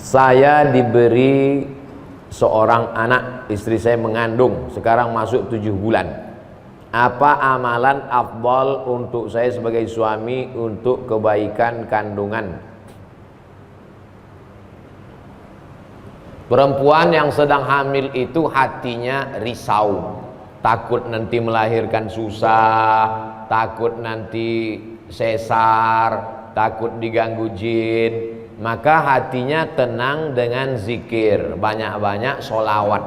Saya diberi seorang anak, istri saya mengandung, sekarang masuk 7 bulan. Apa amalan afdal untuk saya sebagai suami untuk kebaikan kandungan? Perempuan yang sedang hamil itu hatinya risau, takut nanti melahirkan susah, takut nanti sesar, takut diganggu jin. Maka hatinya tenang dengan zikir, banyak-banyak sholawat.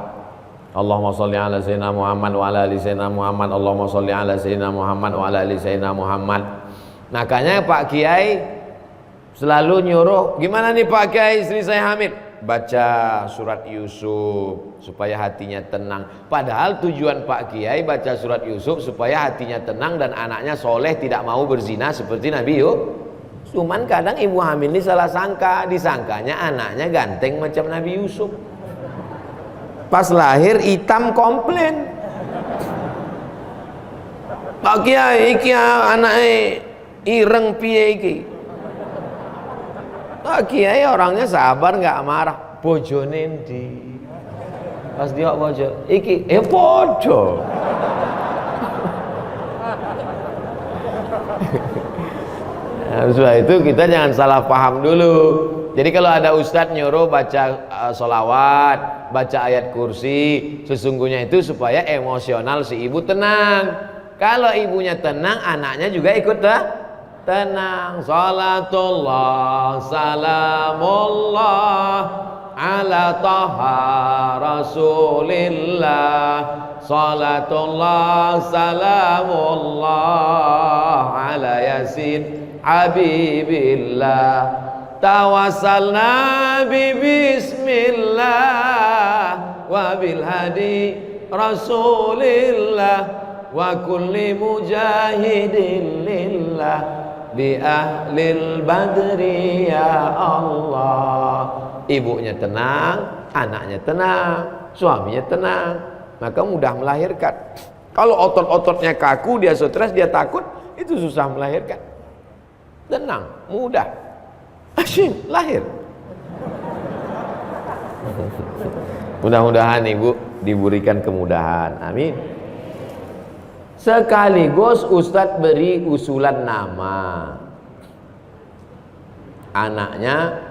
Allahumma sholli ala sayyidina Muhammad wa ala ali sayyidina Muhammad. Allahumma sholli ala sayyidina Muhammad wa ala ali sayyidina Muhammad. Makanya Pak Kiai selalu nyuruh, gimana nih Pak Kiai, istri saya hamil, baca surat Yusuf supaya hatinya tenang. Padahal tujuan Pak Kiai baca surat Yusuf supaya hatinya tenang dan anaknya soleh, tidak mau berzina seperti Nabi Yusuf. Cuman kadang ibu hamil ini salah sangka, disangkanya anaknya ganteng macam Nabi Yusuf. Pas lahir hitam komplain. Pak Kiai iki anaknya ireng piye iki? Pak Kiai orangnya sabar, nggak marah. Bojone ndi? Pas dia bojo, iki podo. Nah, setelah itu kita jangan salah paham dulu. Jadi kalau ada ustadz nyuruh baca sholawat, baca ayat kursi, sesungguhnya itu supaya emosional si ibu tenang. Kalau ibunya tenang, anaknya juga ikut tenang. Salatullah salamullah ala taha rasulillah. Salatullah salamullah ala yasin habibillah. Tawassalna bi bismillah wa bil hadi rasulillah wa kulli mujahidin lillah bi ahlil badri ya Allah. Ibunya tenang, anaknya tenang, suaminya tenang, maka mudah melahirkan. Kalau otot-ototnya kaku, dia stres, dia takut, itu susah melahirkan. Tenang, mudah, asyik lahir. Mudah-mudahan ibu diberikan kemudahan, amin. Sekaligus Ustadz beri usulan nama. Anaknya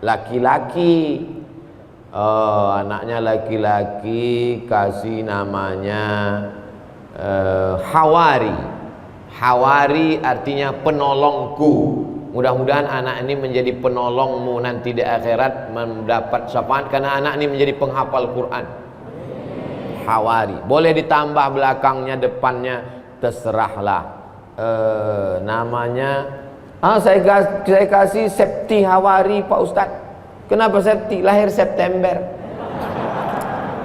laki-laki. Anaknya laki-laki, kasih namanya Hawari. Hawari artinya penolongku. Mudah-mudahan anak ini menjadi penolongmu nanti di akhirat, mendapat syafaat karena anak ini menjadi penghafal Quran. Hawari. Boleh ditambah belakangnya, depannya, terserahlah. Namanya saya kasih Septi Hawari Pak Ustadz. Kenapa Septi? Lahir September.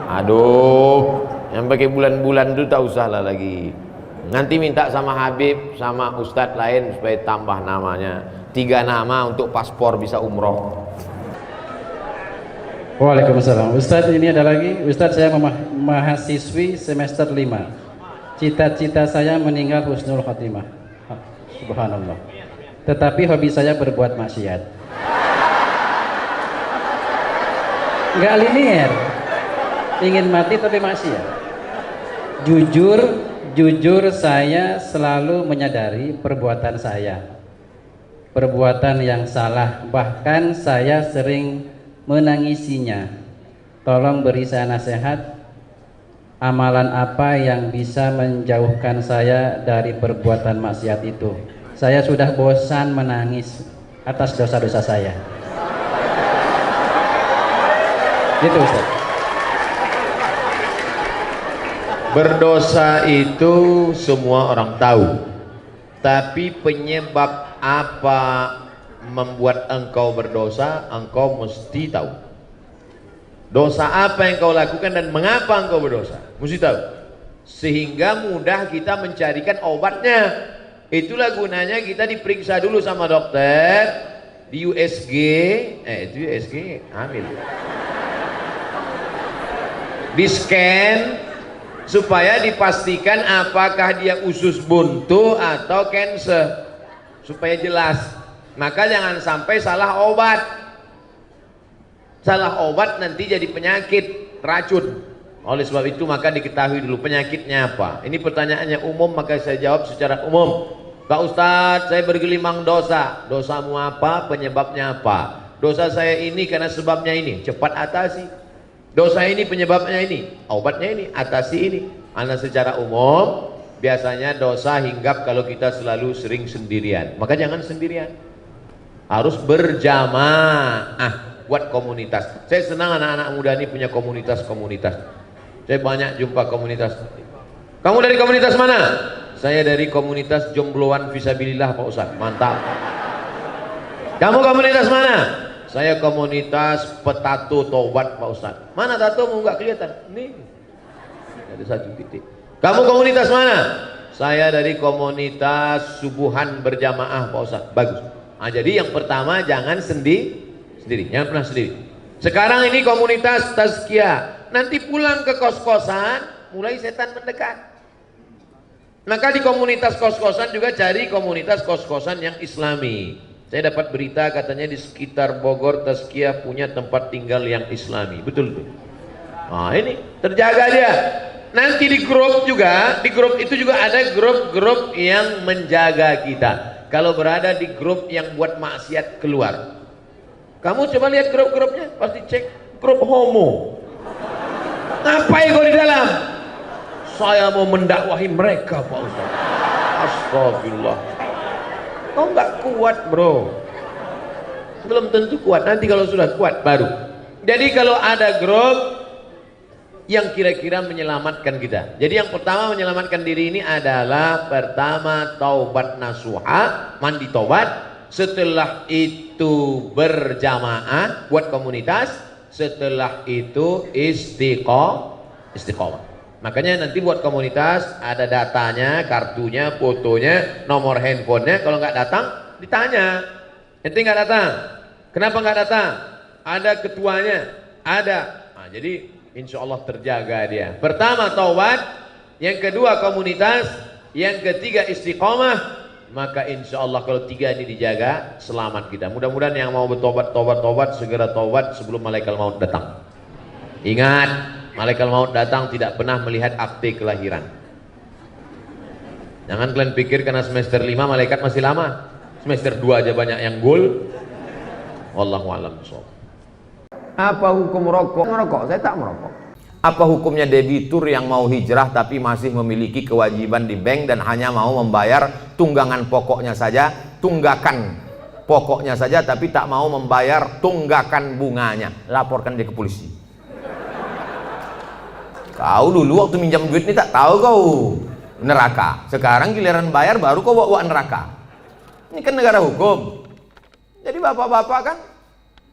Aduh, yang pakai bulan-bulan itu tak usahlah lagi. Nanti minta sama Habib, sama Ustadz lain supaya tambah namanya. 3 nama untuk paspor bisa umroh. Waalaikumsalam. Ustadz, ini ada lagi. Ustadz, saya mahasiswi semester 5. Cita-cita saya meninggal husnul khotimah. Subhanallah. Tetapi hobi saya berbuat maksiat. Enggak linear. Ingin mati tapi maksiat. Jujur saya selalu menyadari perbuatan saya, perbuatan yang salah, bahkan saya sering menangisinya. Tolong beri saya nasihat, amalan apa yang bisa menjauhkan saya dari perbuatan maksiat itu. Saya sudah bosan menangis atas dosa-dosa saya. Gitu Ustaz. Berdosa itu semua orang tahu, tapi penyebab apa membuat engkau berdosa, engkau mesti tahu. Dosa apa yang kau lakukan dan mengapa engkau berdosa, mesti tahu. Sehingga mudah kita mencarikan obatnya. Itulah gunanya kita diperiksa dulu sama dokter di USG, itu USG hamil. Di scan supaya dipastikan apakah dia usus buntu atau cancer, supaya jelas. Maka jangan sampai salah obat. Salah obat nanti jadi penyakit, racun. Oleh sebab itu maka diketahui dulu penyakitnya apa. Ini pertanyaannya umum, maka saya jawab secara umum. Pak Ustadz, saya bergelimang dosa. Dosamu apa? Penyebabnya apa? Dosa saya ini karena sebabnya ini. Cepat atasi. Dosa ini penyebabnya ini. Obatnya ini, atasi ini. Karena secara umum biasanya dosa hinggap kalau kita selalu sering sendirian. Maka jangan sendirian. Harus berjamaah. Buat komunitas. Saya senang anak-anak muda ini punya komunitas-komunitas. Saya banyak jumpa komunitas. Kamu dari komunitas mana? Saya dari komunitas jombloan fisabilillah Pak Ustaz. Mantap. Kamu komunitas mana? Saya komunitas petato tobat Pak Ustaz. Mana tatomu nggak kelihatan? Nih. Ada satu titik. Kamu komunitas mana? Saya dari komunitas subuhan berjamaah Pak Ustaz. Bagus. Nah, jadi yang pertama jangan sendiri, jangan pernah sendiri. Sekarang ini komunitas tazkiyah. Nanti pulang ke kos-kosan, mulai setan mendekat. Maka di komunitas kos-kosan juga cari komunitas kos-kosan yang islami. Saya dapat berita katanya di sekitar Bogor tazkiyah punya tempat tinggal yang islami. Betul tuh. Nah ini terjaga dia. Nanti di grup juga, di grup itu juga ada grup-grup yang menjaga kita. Kalau berada di grup yang buat maksiat keluar. Kamu coba lihat grup-grupnya, pasti cek grup homo. Ngapain kau di dalam? Saya mau mendakwahi mereka Pak Ustaz. Astagfirullah. Kau nggak kuat bro. Belum tentu kuat. Nanti kalau sudah kuat baru. Jadi kalau ada grup yang kira-kira menyelamatkan kita. Jadi yang pertama menyelamatkan diri ini adalah pertama taubat nasuha, mandi taubat. Setelah itu berjamaah buat komunitas. Setelah itu istiqomah. Makanya nanti buat komunitas ada datanya, kartunya, fotonya, nomor handphonenya. Kalau nggak datang ditanya, ente nggak datang, kenapa nggak datang? Ada ketuanya, ada. Nah, jadi insya Allah terjaga dia. Pertama taubat, yang kedua komunitas, yang ketiga istiqomah. Maka insya Allah kalau tiga ini dijaga, selamat kita. Mudah-mudahan yang mau bertobat, segera tobat sebelum malaikat maut datang. Ingat, malaikat maut datang tidak pernah melihat akte kelahiran. Jangan kalian pikir karena semester 5 malaikat masih lama. Semester 2 aja banyak yang gol. Wallahu a'lam bishawab. Apa hukum rokok? Merokok, saya tak merokok. Apa hukumnya debitur yang mau hijrah tapi masih memiliki kewajiban di bank dan hanya mau membayar tunggakan pokoknya saja tapi tak mau membayar tunggakan bunganya? Laporkan dia ke polisi. Kau dulu waktu minjam duit ini tak tahu kau neraka. Sekarang giliran bayar baru kau bawa neraka. Ini kan negara hukum. Jadi bapak-bapak kan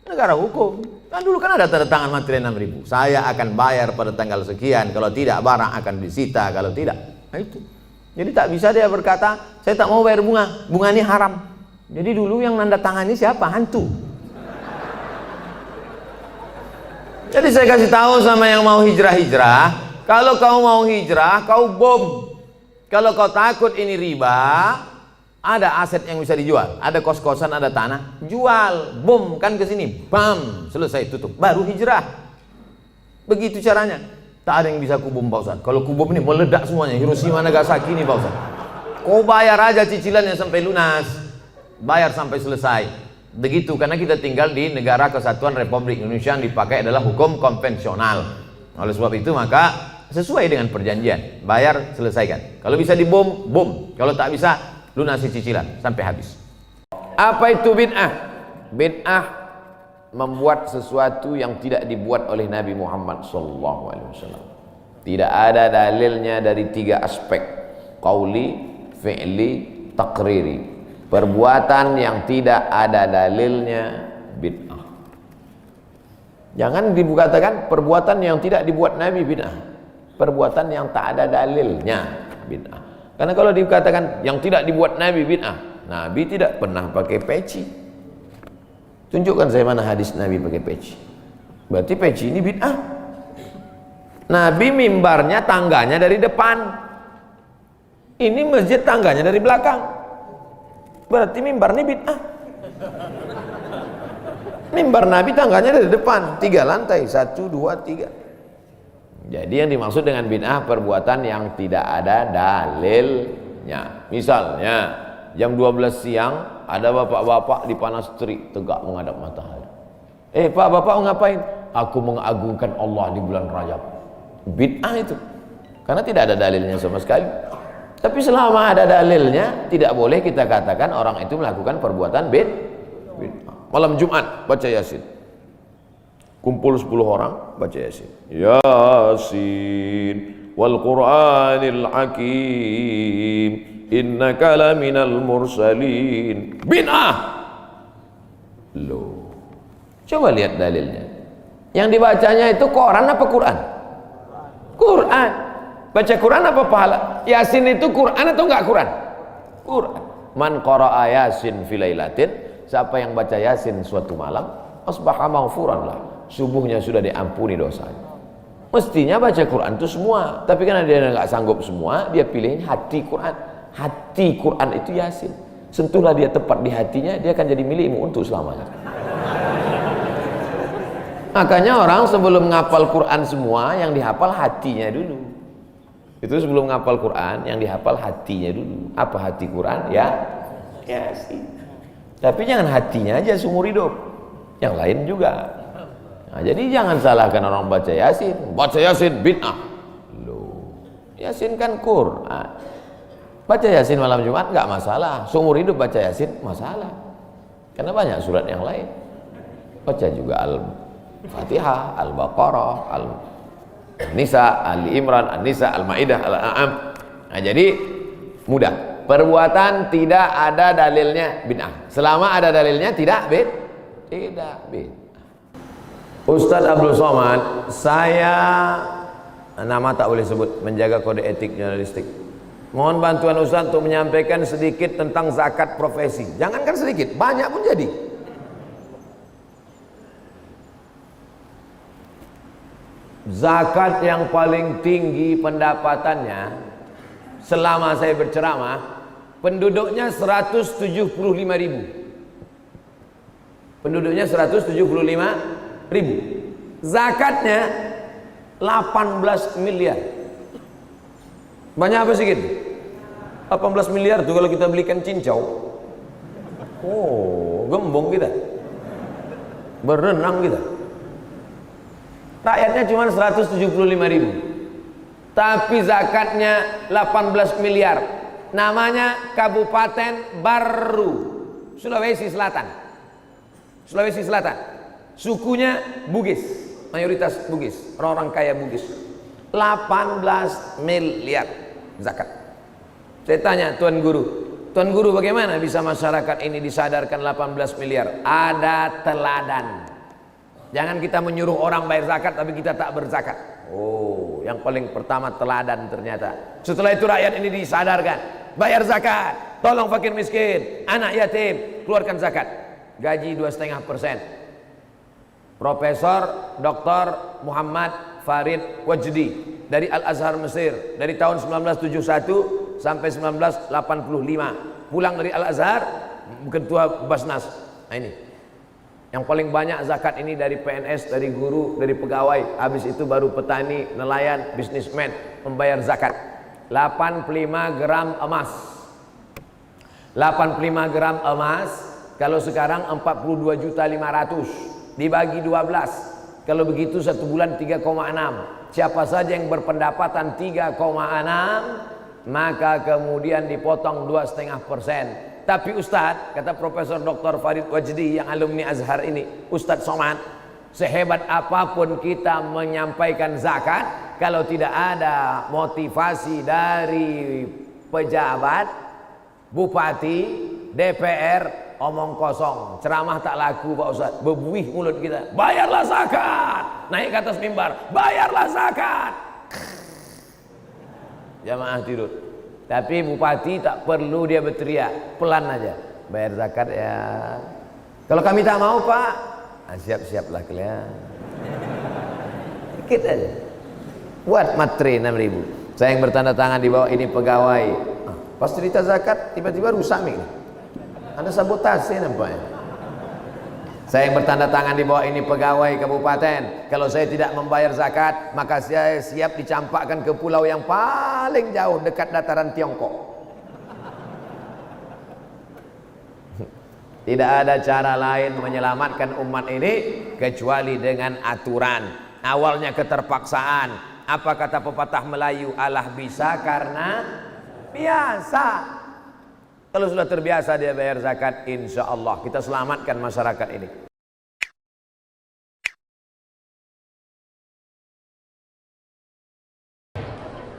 negara hukum. Kan dulu kan ada tanda tangan materi 6.000. Saya akan bayar pada tanggal sekian. Kalau tidak barang akan disita. Kalau tidak, nah itu. Jadi tak bisa dia berkata, saya tak mau bayar bunga. Bunga ini haram. Jadi dulu yang nanda tangan ini siapa? Hantu. Jadi saya kasih tahu sama yang mau hijrah-hijrah. Kalau kau mau hijrah, kau bom. Kalau kau takut ini riba, ada aset yang bisa dijual, ada kos-kosan, ada tanah, jual, bom kan ke sini, bam, selesai tutup, baru hijrah. Begitu caranya. Tak ada yang bisa kubom Pak Ustaz. Kalau kubom ini meledak semuanya, Hiroshima Nagasaki ini Pak Ustaz. Kau bayar aja cicilannya sampai lunas, bayar sampai selesai. Begitu, karena kita tinggal di negara kesatuan Republik Indonesia yang dipakai adalah hukum konvensional. Oleh sebab itu maka sesuai dengan perjanjian, bayar selesaikan. Kalau bisa dibom, bom. Kalau tak bisa, lunasi cicilan sampai habis. Apa itu bid'ah? Bid'ah membuat sesuatu yang tidak dibuat oleh Nabi Muhammad SAW. Tidak ada dalilnya dari 3 aspek: qauli, fi'li, taqriri. Perbuatan yang tidak ada dalilnya bid'ah. Jangan dikatakan perbuatan yang tidak dibuat Nabi bid'ah. Perbuatan yang tak ada dalilnya bid'ah. Karena kalau dikatakan yang tidak dibuat Nabi bid'ah, Nabi tidak pernah pakai peci. Tunjukkan saya mana hadis Nabi pakai peci. Berarti peci ini bid'ah. Nabi mimbarnya tangganya dari depan. Ini masjid tangganya dari belakang. Berarti mimbar ini bid'ah. Mimbar Nabi tangganya ada di depan, 3 lantai, 1, 2, 3. Jadi yang dimaksud dengan bid'ah perbuatan yang tidak ada dalilnya. Misalnya jam 12 siang ada bapak-bapak di panas terik tegak menghadap matahari. Pak, bapak mau ngapain? Aku mengagungkan Allah di bulan Rajab. Bid'ah itu, karena tidak ada dalilnya sama sekali. Tapi selama ada dalilnya, tidak boleh kita katakan orang itu melakukan perbuatan bid'ah. Malam Jumat baca Yasin, kumpul 10 orang baca Yasin. Yasin wal Qur'anil Hakim innaka laminal mursalin. Bid'ah. Loh, coba lihat dalilnya. Yang dibacanya itu Quran apa Quran? Quran. Baca Quran apa pahala? Yasin itu Quran atau enggak Quran? Quran. Man qara'a Yasin fi lailatin, siapa yang baca Yasin suatu malam, asbaha maghfuran lah, subuhnya sudah diampuni dosanya. Mestinya baca Quran itu semua, tapi karena dia enggak sanggup semua, dia pilih hati Quran. Hati Quran itu Yasin. Sentuhlah dia tepat di hatinya, dia akan jadi milikmu untuk selamanya. Makanya orang sebelum ngapal Quran semua, yang dihafal hatinya dulu. Itu sebelum ngapal Quran, yang dihafal hatinya dulu. Apa hati Quran? Ya, Yasin. Tapi jangan hatinya aja seumur hidup, yang lain juga. Nah, jadi jangan salahkan orang baca Yasin. Baca Yasin bid'ah. Loh, Yasin kan Quran. Baca Yasin malam Jumat nggak masalah. Seumur hidup baca Yasin masalah. Karena banyak surat yang lain. Baca juga Al-Fatihah, Al-Baqarah, Al-Nisa, Ali Imran, An-Nisa, Al-Maidah, Al-An'am. Nah, jadi mudah. Perbuatan tidak ada dalilnya bid'ah. Selama ada dalilnya tidak bid'ah. Ustadz Abdul Somad, saya nama tak boleh sebut, menjaga kode etik jurnalistik. Mohon bantuan Ustadz untuk menyampaikan sedikit tentang zakat profesi. Jangankan sedikit, banyak pun jadi. Zakat yang paling tinggi pendapatannya selama saya berceramah, penduduknya 175.000. Penduduknya 175.000. Zakatnya 18 miliar. Banyak apa sedikit? 18 miliar tuh kalau kita belikan cincau. Oh, gembong kita. Berenang kita. Rakyatnya cuma 175.000. Tapi zakatnya 18 miliar. Namanya Kabupaten Baru, Sulawesi Selatan. Sulawesi Selatan. Sukunya Bugis, mayoritas Bugis, orang-orang kaya Bugis. 18 miliar zakat. Saya tanya Tuan Guru bagaimana bisa masyarakat ini disadarkan 18 miliar? Ada teladan. Jangan kita menyuruh orang bayar zakat tapi kita tak berzakat. Oh, yang paling pertama teladan ternyata. Setelah itu rakyat ini disadarkan, bayar zakat, tolong fakir miskin, anak yatim, keluarkan zakat. Gaji 2,5%. Profesor Dr. Muhammad Farid Wajdi dari Al-Azhar Mesir dari tahun 1971 sampai 1985. Pulang dari Al-Azhar, ketua Basnas. Nah ini yang paling banyak zakat ini dari PNS, dari guru, dari pegawai. Habis itu baru petani, nelayan, bisnismen membayar zakat. 85 gram emas. 85 gram emas kalau sekarang 42.500.000 dibagi 12. Kalau begitu satu bulan 3,6. Siapa saja yang berpendapatan 3,6 maka kemudian dipotong 2,5%. Tapi Ustadz, kata Profesor Dr. Farid Wajdi yang alumni Azhar ini, Ustadz Somad, sehebat apapun kita menyampaikan zakat, kalau tidak ada motivasi dari pejabat, bupati, DPR, omong kosong, ceramah tak laku Pak Ustadz, bebuih mulut kita. Bayarlah zakat, naik ke atas mimbar, bayarlah zakat. Jamaah tidur. Tapi bupati tak perlu dia berteriak, pelan aja, bayar zakat ya. Kalau kami tak mau Pak, siap-siaplah kalian. Dikit aja. Buat matre 6.000. Saya yang bertanda tangan di bawah ini pegawai. Pas cerita zakat tiba-tiba rusak nih. Ada sabotase nampaknya. Saya yang bertanda tangan di bawah ini pegawai kabupaten. Kalau saya tidak membayar zakat, maka saya siap dicampakkan ke pulau yang paling jauh dekat dataran Tiongkok. Tidak ada cara lain menyelamatkan umat ini kecuali dengan aturan. Awalnya keterpaksaan. Apa kata pepatah Melayu? Allah bisa karena biasa. Kalau sudah terbiasa dia bayar zakat, insya Allah kita selamatkan masyarakat ini.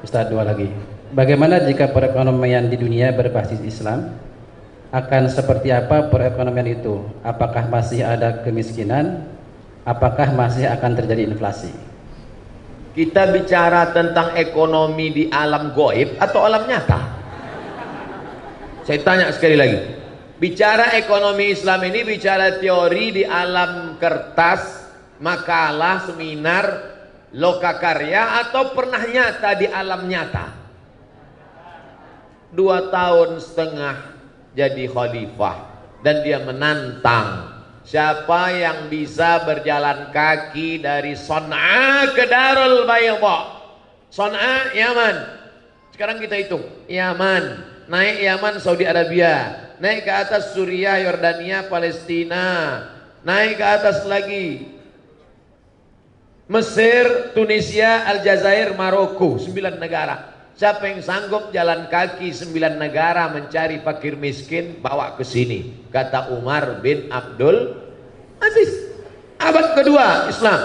Ustaz, dua lagi. Bagaimana jika perekonomian di dunia berbasis Islam? Akan seperti apa perekonomian itu? Apakah masih ada kemiskinan? Apakah masih akan terjadi inflasi? Kita bicara tentang ekonomi di alam gaib atau alam nyata? Saya tanya sekali lagi, bicara ekonomi Islam ini bicara teori di alam kertas, makalah, seminar, lokakarya, atau pernah nyata di alam nyata? 2 tahun setengah jadi khalifah dan dia menantang siapa yang bisa berjalan kaki dari Son'a ke Darul Bayda. Son'a, Yaman. Sekarang kita hitung, Yaman, naik Yaman, Saudi Arabia, naik ke atas Suriah, Yordania, Palestina, naik ke atas lagi Mesir, Tunisia, Aljazair, Maroko, 9 negara. Siapa yang sanggup jalan kaki 9 negara mencari fakir miskin, bawa ke sini, kata Umar bin Abdul Aziz. Abad kedua Islam,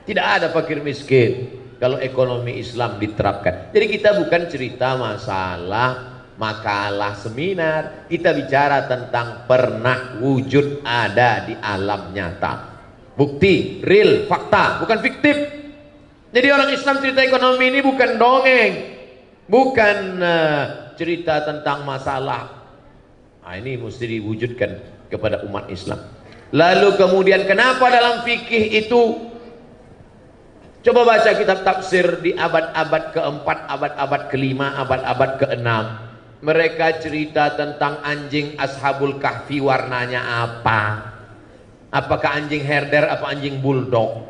tidak ada fakir miskin kalau ekonomi Islam diterapkan. Jadi kita bukan cerita masalah makalah seminar, kita bicara tentang pernah wujud ada di alam nyata. Bukti, real, fakta, bukan fiktif. Jadi orang Islam cerita ekonomi ini bukan dongeng, bukan cerita tentang masalah. Nah, ini mesti diwujudkan kepada umat Islam. Lalu kemudian kenapa dalam fikih itu, coba baca kitab tafsir di abad-abad keempat, abad-abad kelima, abad-abad keenam. Mereka cerita tentang anjing Ashabul Kahfi warnanya apa? Apakah anjing herder, apa anjing bulldog?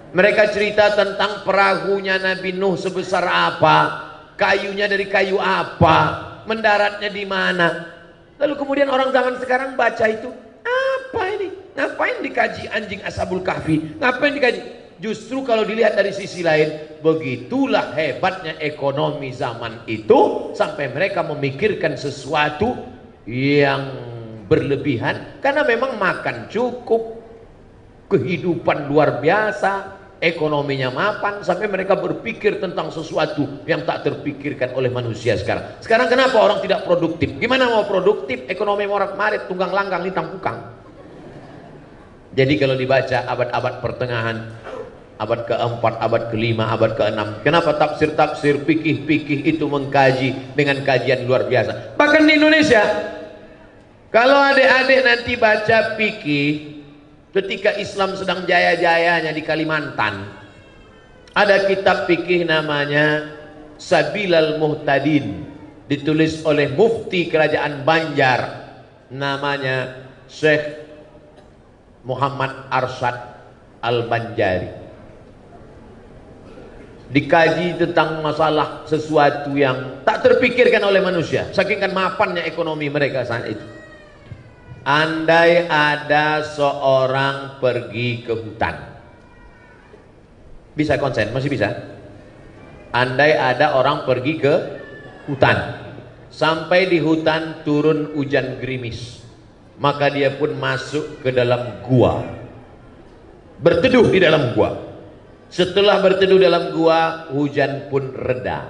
Mereka cerita tentang perahunya Nabi Nuh sebesar apa? Kayunya dari kayu apa? Mendaratnya di mana? Lalu kemudian orang zaman sekarang baca itu, apa ini? Ngapain dikaji anjing Ashabul Kahfi? Ngapain dikaji? Justru kalau dilihat dari sisi lain, begitulah hebatnya ekonomi zaman itu sampai mereka memikirkan sesuatu yang berlebihan karena memang makan cukup, kehidupan luar biasa, ekonominya mapan, sampai mereka berpikir tentang sesuatu yang tak terpikirkan oleh manusia sekarang. Sekarang kenapa orang tidak produktif? Gimana mau produktif? Ekonomi morat-marit, tunggang langgang, lintang pukang. Jadi kalau dibaca abad-abad pertengahan, abad keempat, abad kelima, abad keenam, kenapa tafsir-tafsir, fikih-fikih itu mengkaji dengan kajian luar biasa. Bahkan di Indonesia, kalau adik-adik nanti baca fikih ketika Islam sedang jaya-jayanya di Kalimantan, ada kitab fikih namanya Sabilal Muhtadin, ditulis oleh mufti kerajaan Banjar, namanya Syekh Muhammad Arsyad Al-Banjari. Dikaji tentang masalah sesuatu yang tak terpikirkan oleh manusia, saking kan mapannya ekonomi mereka saat itu. Andai ada seorang pergi ke hutan, bisa konsen? Masih bisa? Andai ada orang pergi ke hutan, sampai di hutan turun hujan gerimis, maka dia pun masuk ke dalam gua, berteduh di dalam gua. Setelah berteduh dalam gua, hujan pun reda.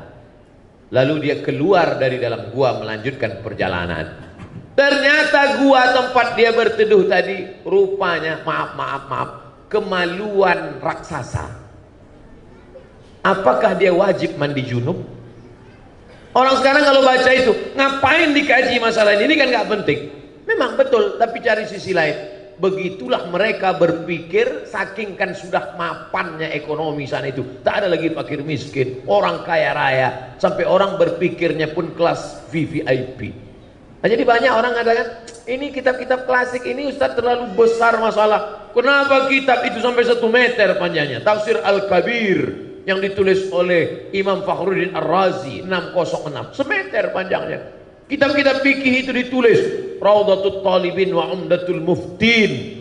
Lalu dia keluar dari dalam gua melanjutkan perjalanan. Ternyata gua tempat dia berteduh tadi rupanya, maaf, kemaluan raksasa. Apakah dia wajib mandi junub? Orang sekarang kalau baca itu, ngapain dikaji masalah ini? Ini kan nggak penting. Memang betul, tapi cari sisi lain. Begitulah mereka berpikir, saking kan sudah mapannya ekonomi sana itu. Tak ada lagi fakir miskin, orang kaya raya, sampai orang berpikirnya pun kelas VVIP. Nah, jadi banyak orang mengatakan, ini kitab-kitab klasik ini Ustaz terlalu besar masalah. Kenapa kitab itu sampai 1 meter panjangnya? Tafsir Al-Kabir yang ditulis oleh Imam Fakhruddin Ar-Razi 606, semeter panjangnya. Kitab-kitab fikih itu ditulis Raudhatul Talibin wa Umdatul Muftin.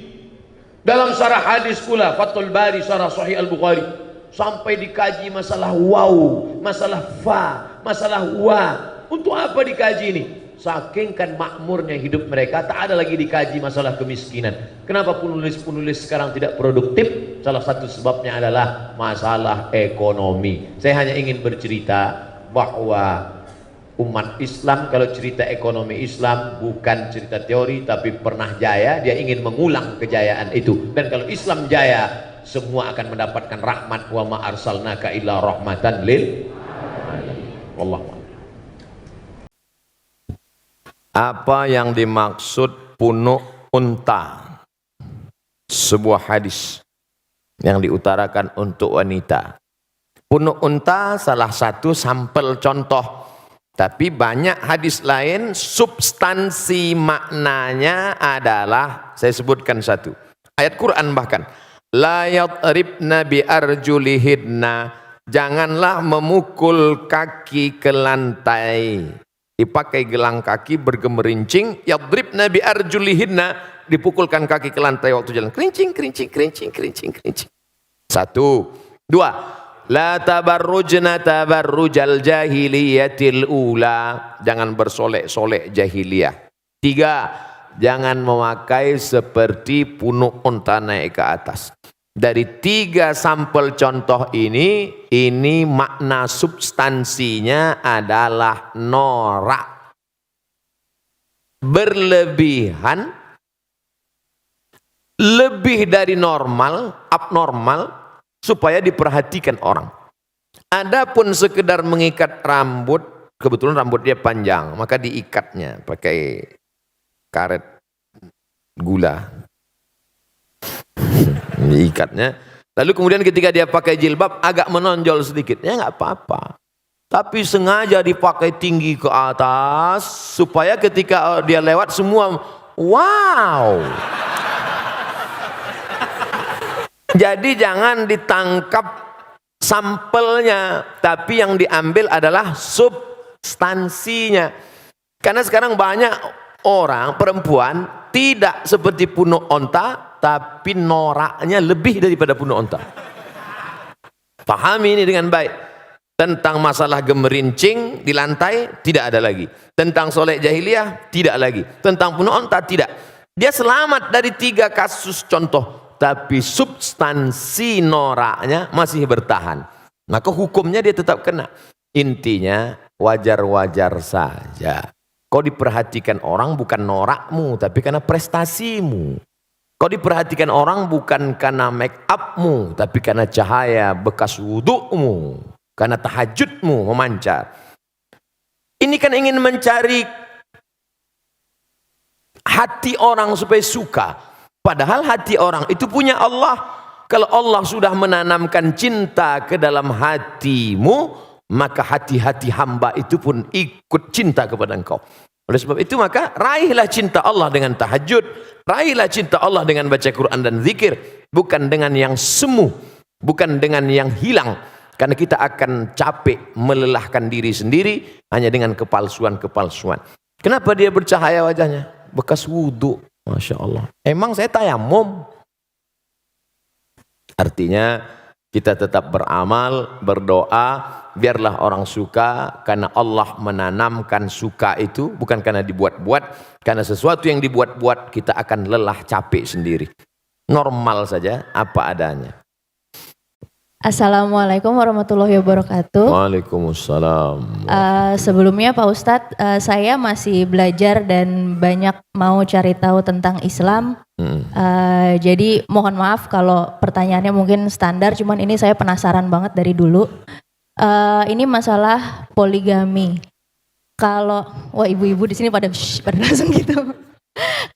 Dalam syarah hadis pula Fathul Bari syarah Sahih Al-Bukhari sampai dikaji masalah waw, masalah fa, masalah wa. Untuk apa dikaji ini? Saking kan makmurnya hidup mereka, tak ada lagi dikaji masalah kemiskinan. Kenapa penulis-penulis sekarang tidak produktif? Salah satu sebabnya adalah masalah ekonomi. Saya hanya ingin bercerita bahwa umat Islam kalau cerita ekonomi Islam bukan cerita teori tapi pernah jaya, dia ingin mengulang kejayaan itu. Dan kalau Islam jaya, semua akan mendapatkan rahmat. Wa ma arsalnaka illa rahmatan lil alamin. Wallahu. Apa yang dimaksud punuk unta? Sebuah hadis yang diutarakan untuk wanita. Punuk unta salah satu sampel contoh. Tapi banyak hadis lain substansi maknanya adalah, saya sebutkan satu. Ayat Quran bahkan. La yadribna bi arjulihidna. Janganlah memukul kaki ke lantai. Dipakai gelang kaki bergemerincing. Yadribna bi arjulihidna. Dipukulkan kaki ke lantai waktu jalan. Kerincing, kerincing, kerincing, kerincing, kerincing. 1. 2. La tabarrujna tabarrujal jahiliyatil ula. Jangan bersolek-solek jahiliyah. 3. Jangan memakai seperti punuk unta naik ke atas. Dari 3 sampel contoh ini makna substansinya adalah norak. Berlebihan, lebih dari normal, abnormal, supaya diperhatikan orang. Adapun sekedar mengikat rambut, kebetulan rambut dia panjang, maka diikatnya pakai karet gula. Diikatnya. Lalu kemudian ketika dia pakai jilbab agak menonjol sedikit, ya nggak apa-apa. Tapi sengaja dipakai tinggi ke atas supaya ketika dia lewat semua wow. Jadi jangan ditangkap sampelnya, tapi yang diambil adalah substansinya. Karena sekarang banyak orang, perempuan, tidak seperti punuk onta, tapi noraknya lebih daripada punuk onta. Pahami ini dengan baik. Tentang masalah gemerincing di lantai, tidak ada lagi. Tentang solek jahiliyah, tidak lagi. Tentang punuk onta, tidak. Dia selamat dari 3 kasus contoh. Tapi substansi noraknya masih bertahan. Maka hukumnya dia tetap kena. Intinya wajar-wajar saja. Kau diperhatikan orang bukan norakmu, tapi karena prestasimu. Kau diperhatikan orang bukan karena make upmu, tapi karena cahaya bekas wudukmu, karena tahajudmu memancar. Ini kan ingin mencari hati orang supaya suka. Padahal hati orang itu punya Allah. Kalau Allah sudah menanamkan cinta ke dalam hatimu, maka hati-hati hamba itu pun ikut cinta kepada engkau. Oleh sebab itu maka raihlah cinta Allah dengan tahajud, raihlah cinta Allah dengan baca Quran dan zikir, bukan dengan yang semu, bukan dengan yang hilang. Karena kita akan capek melelahkan diri sendiri hanya dengan kepalsuan-kepalsuan. Kenapa dia bercahaya wajahnya? Bekas wudhu. Masya Allah. Emang saya tayamum. Artinya kita tetap beramal, berdoa, biarlah orang suka, karena Allah menanamkan suka itu bukan karena dibuat-buat. Karena sesuatu yang dibuat-buat kita akan lelah, capek sendiri. Normal saja, apa adanya. Assalamualaikum warahmatullahi wabarakatuh. Waalaikumsalam. Sebelumnya Pak Ustadz, saya masih belajar dan banyak mau cari tahu tentang Islam. Jadi mohon maaf kalau pertanyaannya mungkin standar, cuman ini saya penasaran banget dari dulu. Ini masalah poligami. Kalau, wah ibu-ibu di sini pada langsung gitu.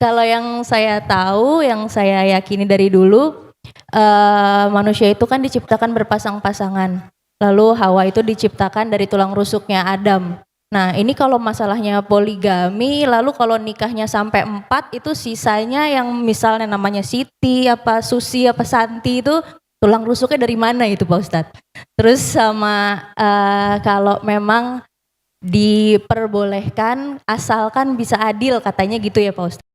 Kalau yang saya tahu, yang saya yakini dari dulu, manusia itu kan diciptakan berpasang-pasangan. Lalu Hawa itu diciptakan dari tulang rusuknya Adam. Nah ini kalau masalahnya poligami, lalu kalau nikahnya sampai 4 itu sisanya yang misalnya namanya Siti, apa Susi, apa Santi itu tulang rusuknya dari mana itu Pak Ustadz? Terus sama kalau memang diperbolehkan asalkan bisa adil katanya gitu ya Pak Ustadz.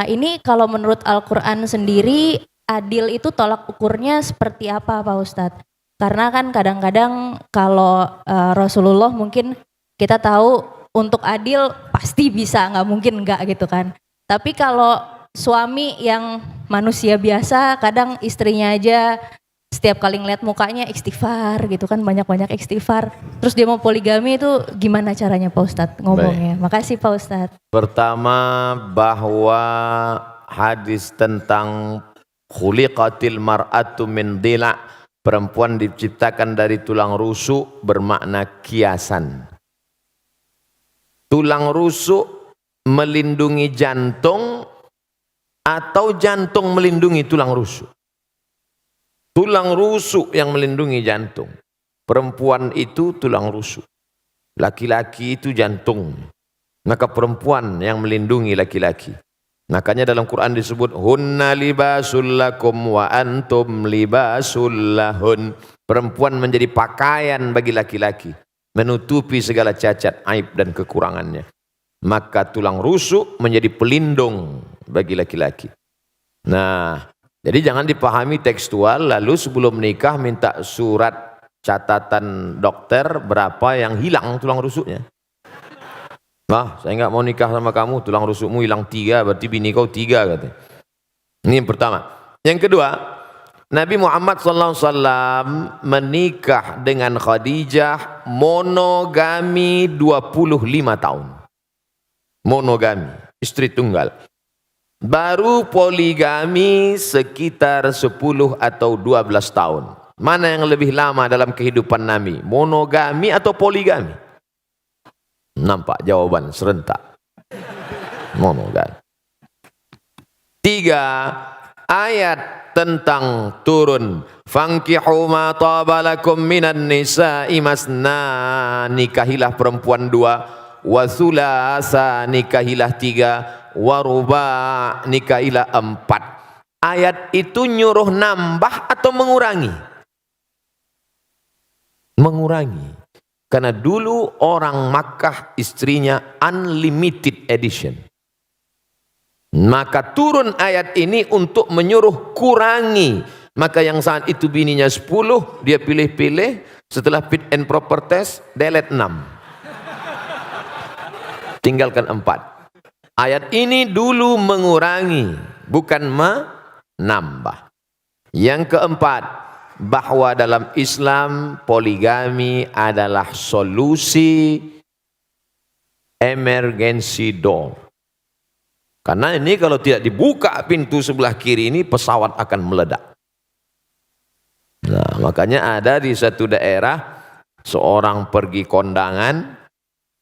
Ini kalau menurut Al-Quran sendiri adil itu tolak ukurnya seperti apa Pak Ustadz? Karena kan kadang-kadang kalau Rasulullah mungkin kita tahu untuk adil pasti bisa, nggak mungkin nggak gitu kan. Tapi kalau suami yang manusia biasa, kadang istrinya aja setiap kali ngeliat mukanya istighfar gitu kan, banyak-banyak istighfar. Terus dia mau poligami itu gimana caranya Pak Ustadz ngomongnya? Baik. Makasih Pak Ustadz. Pertama, bahwa hadis tentang khuliqatil mar'atu min dila', perempuan diciptakan dari tulang rusuk, bermakna kiasan. Tulang rusuk melindungi jantung atau jantung melindungi tulang rusuk? Tulang rusuk yang melindungi jantung. Perempuan itu tulang rusuk, laki-laki itu jantung. Maka perempuan yang melindungi laki-laki. Makanya dalam Quran disebut hunna libasul lakum wa antum libasul lahun. Perempuan menjadi pakaian bagi laki-laki, menutupi segala cacat, aib dan kekurangannya. Maka tulang rusuk menjadi pelindung bagi laki-laki. Nah, jadi jangan dipahami tekstual lalu sebelum menikah minta surat catatan dokter berapa yang hilang tulang rusuknya. Nah, saya nggak mau nikah sama kamu, tulang rusukmu hilang 3, berarti bini kau 3 katanya. Ini yang pertama. Yang kedua, Nabi Muhammad SAW menikah dengan Khadijah monogami 25 tahun. Monogami, istri tunggal. Baru poligami sekitar 10 atau 12 tahun. Mana yang lebih lama dalam kehidupan Nabi? Monogami atau poligami? Nampak jawaban serentak. Monogami. 3, ayat tentang turun fankihu ma tabalakum minan nisa'i masna, nikahilah perempuan 2, wa thulatha, nikahilah 3, wa ruba', nikahilah 4. Ayat itu nyuruh nambah atau mengurangi? Mengurangi. Karena dulu orang Makkah istrinya unlimited edition. Maka turun ayat ini untuk menyuruh kurangi. Maka yang saat itu bininya 10, dia pilih-pilih, setelah fit and proper test, delete 6. Tinggalkan 4. Ayat ini dulu mengurangi, bukan menambah. Yang keempat, bahwa dalam Islam poligami adalah solusi emergency door. Karena ini kalau tidak dibuka pintu sebelah kiri ini, pesawat akan meledak. Nah, makanya ada di satu daerah seorang pergi kondangan,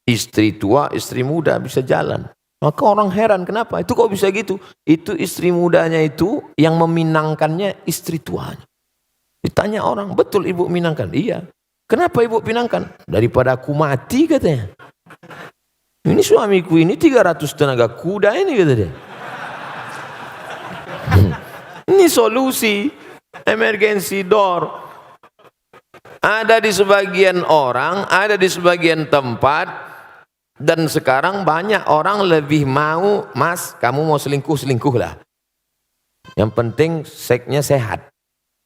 istri tua, istri muda bisa jalan. Maka orang heran, kenapa? Itu kok bisa gitu? Itu istri mudanya itu yang meminangkannya istri tuanya. Ditanya orang, betul ibu minangkan? Iya. Kenapa ibu pinangkan? Daripada aku mati katanya. Ini suamiku ini 300 tenaga kuda ini kata dia. Ini solusi emergency door. Ada di sebagian orang, ada di sebagian tempat, dan sekarang banyak orang lebih mau, mas kamu mau selingkuh lah. Yang penting seksnya sehat.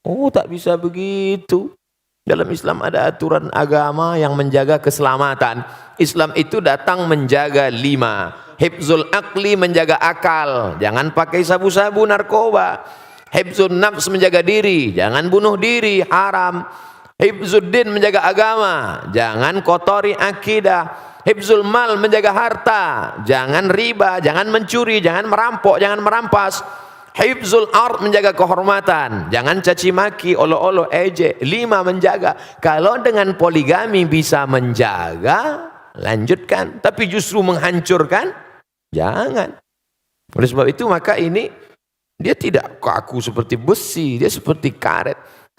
Oh, tak bisa begitu. Dalam Islam ada aturan agama yang menjaga keselamatan. Islam itu datang menjaga 5. Hifzul aqli, menjaga akal. Jangan pakai sabu-sabu, narkoba. Hifzul nafs, menjaga diri. Jangan bunuh diri, haram. Hifzuddin, menjaga agama. Jangan kotori akidah. Hifzul mal, menjaga harta. Jangan riba, jangan mencuri, jangan merampok, jangan merampas. Hifzul ard, menjaga kehormatan. Jangan caci maki, olo-olo, ejek. 5, menjaga. Kalau dengan poligami bisa menjaga, lanjutkan. Tapi justru menghancurkan, jangan. Oleh sebab itu maka ini dia tidak kaku seperti besi, dia seperti karet.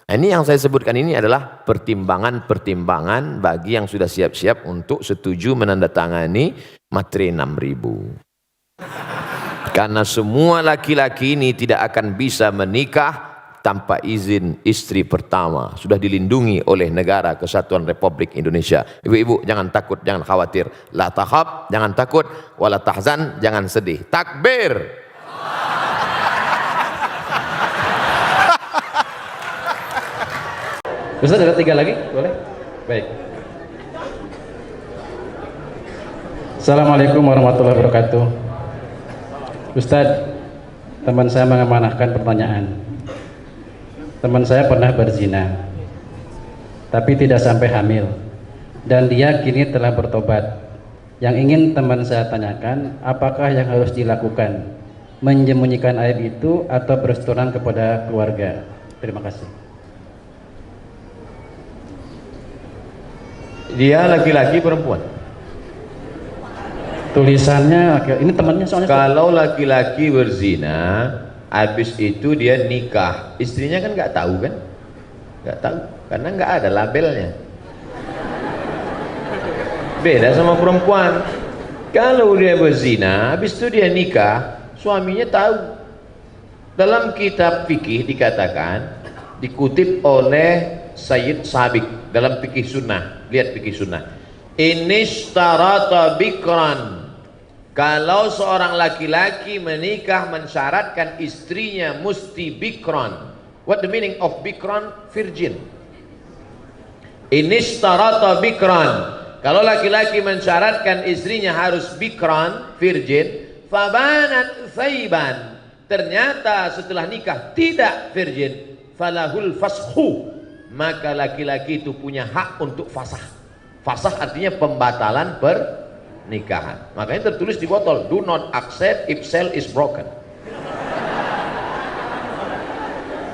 Nah, ini yang saya sebutkan ini adalah pertimbangan-pertimbangan bagi yang sudah siap-siap untuk setuju menandatangani materi 6.000. Karena semua laki-laki ini tidak akan bisa menikah tanpa izin istri pertama. Sudah dilindungi oleh Negara Kesatuan Republik Indonesia. Ibu-ibu jangan takut, jangan khawatir. La takhaf, jangan takut. Wala tahzan, jangan sedih. Takbir. Ustaz, ada 3 lagi? Boleh? Baik. Assalamualaikum warahmatullahi wabarakatuh. Ustaz, teman saya mengamanahkan pertanyaan. Teman saya pernah berzina, tapi tidak sampai hamil. Dan dia kini telah bertobat. Yang ingin teman saya tanyakan, apakah yang harus dilakukan? Menyembunyikan aib itu atau berseturan kepada keluarga? Terima kasih. Dia laki-laki perempuan? Tulisannya, ini temannya soalnya. Kalau laki-laki berzina, habis itu dia nikah, istrinya kan nggak tahu kan? Nggak tahu, karena nggak ada labelnya. Beda sama perempuan. Kalau dia berzina, habis itu dia nikah, suaminya tahu. Dalam kitab fikih dikatakan, dikutip oleh Sayyid Sabiq dalam fikih sunnah. Lihat fikih sunnah. Inishtarata bikran. Kalau seorang laki-laki menikah mensyaratkan istrinya mesti bikran. What the meaning of bikran? Virgin. Inishtarata bikran. Kalau laki-laki mensyaratkan istrinya harus bikran, virgin, fabanat thayban. Ternyata setelah nikah tidak virgin, falahul fashu. Maka laki-laki itu punya hak untuk fasah. Fasah artinya pembatalan pernikahan. Makanya tertulis di botol, do not accept if cell is broken.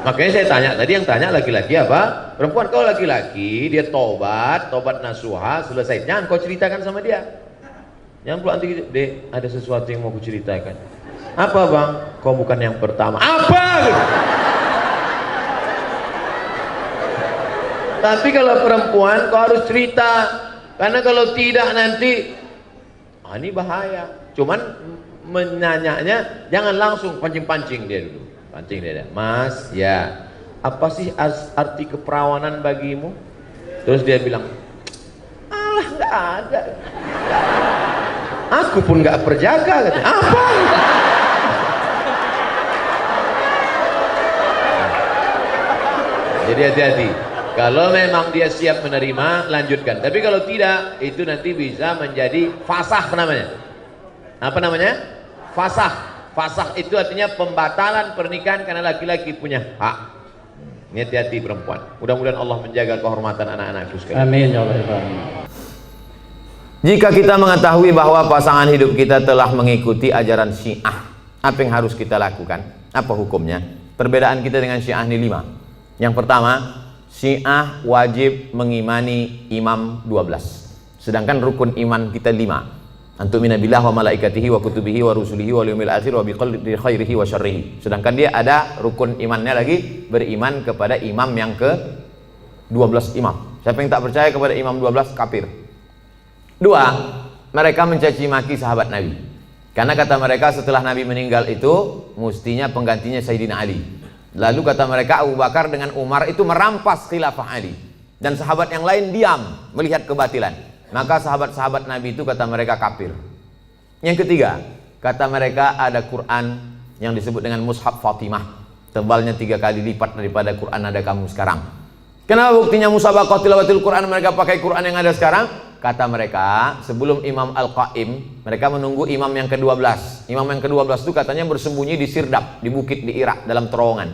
Makanya saya tanya, tadi yang tanya laki-laki apa? Perempuan. Kalau laki-laki dia tobat nasuha, selesai. Jangan kau ceritakan sama dia. Jangan pula nanti, dek, ada sesuatu yang mau ku ceritakan. Apa bang? Kau bukan yang pertama. Apa? Tapi kalau perempuan kau harus cerita, karena kalau tidak nanti ini bahaya. Cuman menanyanya jangan langsung pancing-pancing dia dulu. Pancing dia, Mas, ya apa sih arti keperawanan bagimu? Terus dia bilang, alah nggak ada. Aku pun nggak perjaka, katanya. Apa? Jadi hati-hati. Kalau memang dia siap menerima, lanjutkan. Tapi kalau tidak, itu nanti bisa menjadi fasah namanya. Apa namanya? Fasah. Fasah itu artinya pembatalan pernikahan karena laki-laki punya hak. Ini hati-hati perempuan. Mudah-mudahan Allah menjaga kehormatan anak-anakku sekalian. Amin ya Allah. Jika kita mengetahui bahwa pasangan hidup kita telah mengikuti ajaran Syiah, apa yang harus kita lakukan? Apa hukumnya? Perbedaan kita dengan Syiah ini 5. Yang pertama, Syiah wajib mengimani imam 12. Sedangkan rukun iman kita 5. Antumina billah wa malaikatihi wa kutubihi wa rusulihi wa liyumil akhir wa biqadri khairihi wa syarrihi. Sedangkan dia ada rukun imannya lagi, beriman kepada imam yang ke 12 imam. Siapa yang tak percaya kepada imam 12 kafir. 2, mereka mencaci maki sahabat Nabi. Karena kata mereka setelah Nabi meninggal itu mestinya penggantinya Sayyidina Ali. Lalu kata mereka Abu Bakar dengan Umar itu merampas khilafah Ali. Dan sahabat yang lain diam melihat kebatilan. Maka sahabat-sahabat Nabi itu kata mereka kafir. Yang ketiga, kata mereka ada Quran yang disebut dengan Mushaf Fatimah. Tebalnya 3 kali lipat daripada Quran ada kamu sekarang. Kenapa buktinya musabaqah tilawatil Quran mereka pakai Quran yang ada sekarang? Kata mereka, sebelum Imam Al-Qaim, mereka menunggu imam yang ke-12. Imam yang ke-12 itu katanya bersembunyi di Sirdap, di bukit di Irak, dalam terowongan.